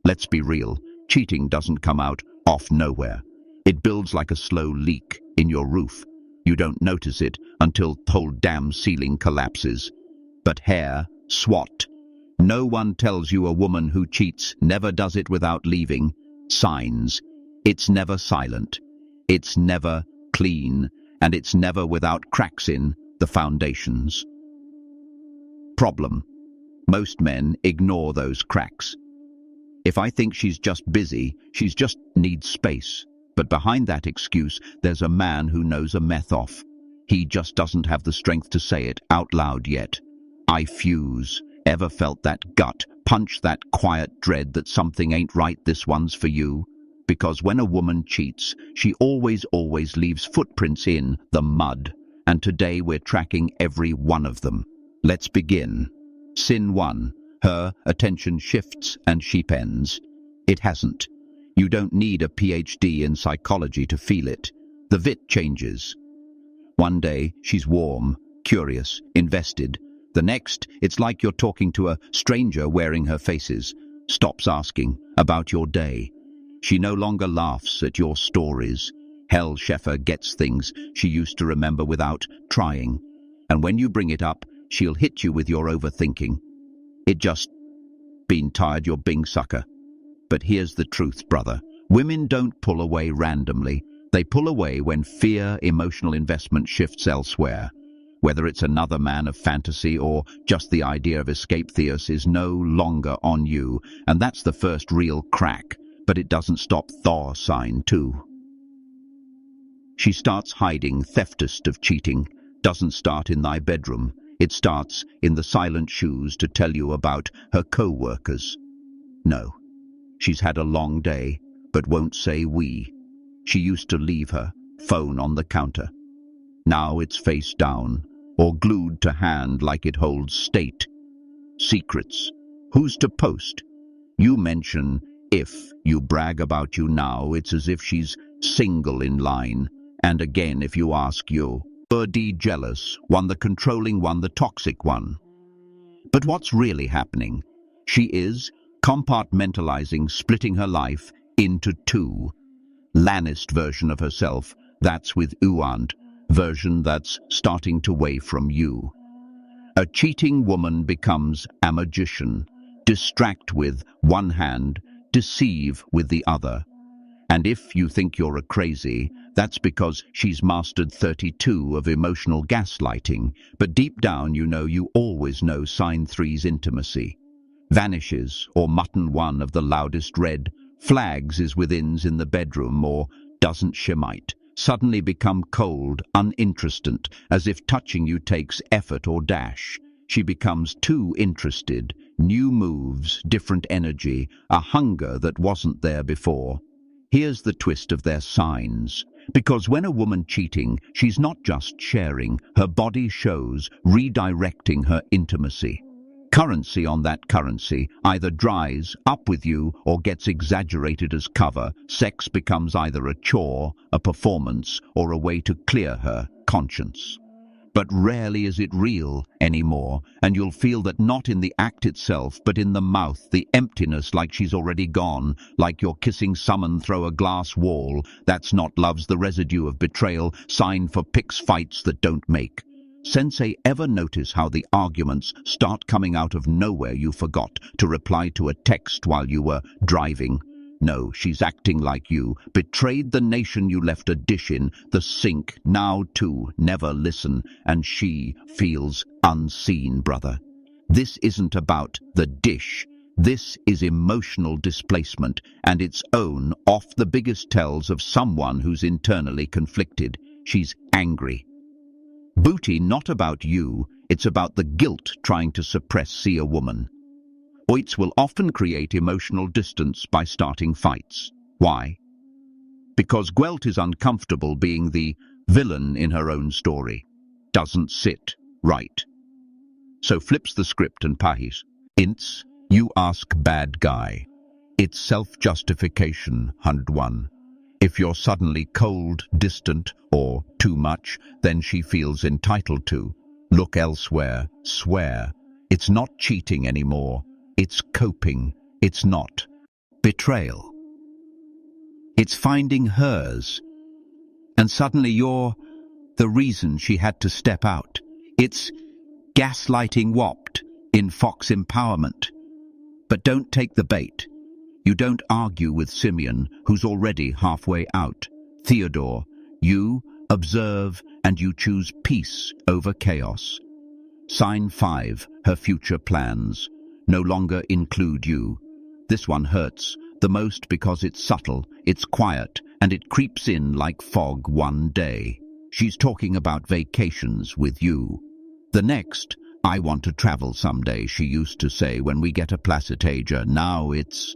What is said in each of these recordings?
Let's be real, cheating doesn't come out off nowhere. It builds like a slow leak in your roof. You don't notice it until the whole damn ceiling collapses. But hair, SWAT. No one tells you a woman who cheats never does it without leaving signs. It's never silent. It's never clean. And it's never without cracks in the foundations. Problem. Most men ignore those cracks. If I think she's just busy, she's just needs space. But behind that excuse, there's a man who knows a meth off. He just doesn't have the strength to say it out loud yet. I fuse. Ever felt that gut punch, that quiet dread that something ain't right, this one's for you? Because when a woman cheats, she always leaves footprints in the mud. And today we're tracking every one of them. Let's begin. Sin 1. Her attention shifts and she pens. It hasn't. You don't need a PhD in psychology to feel it. The VIT changes. One day, she's warm, curious, invested. The next, it's like you're talking to a stranger wearing her faces. Stops asking about your day. She no longer laughs at your stories. Hell, Sheffer gets things she used to remember without trying. And when you bring it up, she'll hit you with your overthinking. It just been tired, you're being sucker. But here's the truth, brother. Women don't pull away randomly. They pull away when fear, emotional investment shifts elsewhere. Whether it's another man of fantasy or just the idea of escape, Theos is no longer on you. And that's the first real crack. But it doesn't stop Thor sign 2. She starts hiding, theftest of cheating. Doesn't start in thy bedroom. It starts in the silent shoes to tell you about her co-workers. No. She's had a long day, but won't say we. She used to leave her phone on the counter. Now it's face down, or glued to hand like it holds state. Secrets. Who's to post? You mention if. You brag about you now, it's as if she's single in line. And again, if you ask you, birdie jealous, one the controlling one, the toxic one. But what's really happening? She is compartmentalizing, splitting her life into two. Lanist version of herself, that's with Uant, version that's starting to weigh from you. A cheating woman becomes a magician, distract with one hand, deceive with the other. And if you think you're a crazy, that's because she's mastered 32 of emotional gaslighting, but deep down you always know sign 3's intimacy. Vanishes, or mutton 1 of the loudest red flags is within's in the bedroom, or doesn't shemite, suddenly become cold, uninterested, as if touching you takes effort or dash. She becomes too interested, new moves, different energy, a hunger that wasn't there before. Here's the twist of their signs. Because when a woman cheating, she's not just sharing, her body shows, redirecting her intimacy. Currency on that currency either dries up with you or gets exaggerated as cover. Sex becomes either a chore, a performance, or a way to clear her conscience. But rarely is it real anymore, and you'll feel that not in the act itself, but in the mouth, the emptiness, like she's already gone, like you're kissing someone through a glass wall. That's not love's, the residue of betrayal, sign for picks fights that don't make. Sensei, ever notice how the arguments start coming out of nowhere? You forgot to reply to a text while you were driving. No, she's acting like you. Betrayed the nation you left a dish in, the sink, now too, never listen, and she feels unseen, brother. This isn't about the dish. This is emotional displacement, and its own off the biggest tells of someone who's internally conflicted. She's angry. Booty, not about you, it's about the guilt trying to suppress. See a woman. Oits will often create emotional distance by starting fights. Why? Because Gwelt is uncomfortable being the villain in her own story. Doesn't sit right. So flips the script and pahis. Ints, you ask bad guy. It's self-justification, 101. If you're suddenly cold, distant, or too much, then she feels entitled to. Look elsewhere, swear. It's not cheating anymore. It's coping. It's not betrayal. It's finding hers, and suddenly you're the reason she had to step out. It's gaslighting whopped in Fox empowerment. But don't take the bait. You don't argue with Simeon, who's already halfway out. Theodore, you observe and you choose peace over chaos. Sign 5, her future plans no longer include you. This one hurts the most because it's subtle, it's quiet, and it creeps in like fog one day. She's talking about vacations with you. The next, I want to travel someday, she used to say when we get a placidager. Now it's,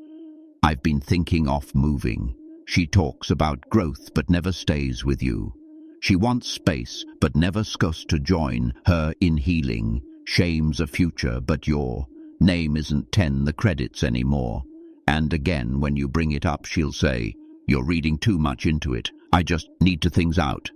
I've been thinking off moving. She talks about growth but never stays with you. She wants space but never goes to join her in healing. Shame's a future but your name isn't 10 the credits anymore. And again, when you bring it up, she'll say, you're reading too much into it. I just need to things out.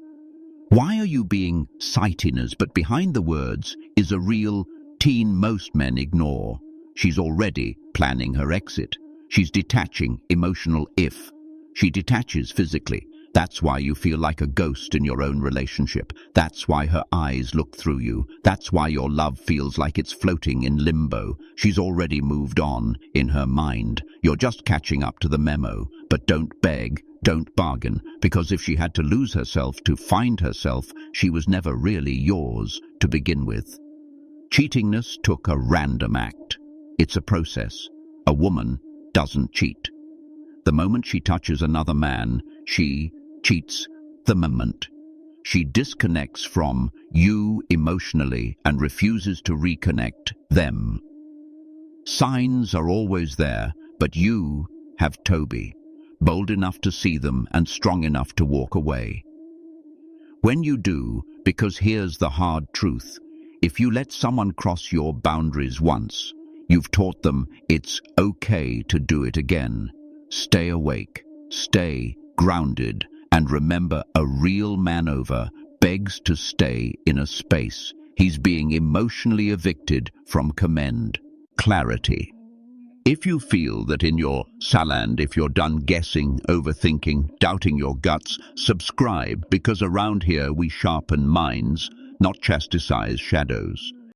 Why are you being sightiness? But behind the words is a real teen most men ignore. She's already planning her exit. She's detaching emotional if. She detaches physically. That's why you feel like a ghost in your own relationship. That's why her eyes look through you. That's why your love feels like it's floating in limbo. She's already moved on in her mind. You're just catching up to the memo. But don't beg, don't bargain, because if she had to lose herself to find herself, she was never really yours to begin with. Cheatingness took a random act. It's a process. A woman doesn't cheat. The moment she touches another man, she cheats the moment. She disconnects from you emotionally and refuses to reconnect them. Signs are always there, but you have Toby, bold enough to see them and strong enough to walk away. When you do, because here's the hard truth, if you let someone cross your boundaries once, you've taught them it's okay to do it again. Stay awake, stay grounded, and remember, a real manover begs to stay in a space he's being emotionally evicted from. Commend clarity. If you feel that in your saland, if you're done guessing, overthinking, doubting your guts, subscribe, because around here we sharpen minds, not chastise shadows.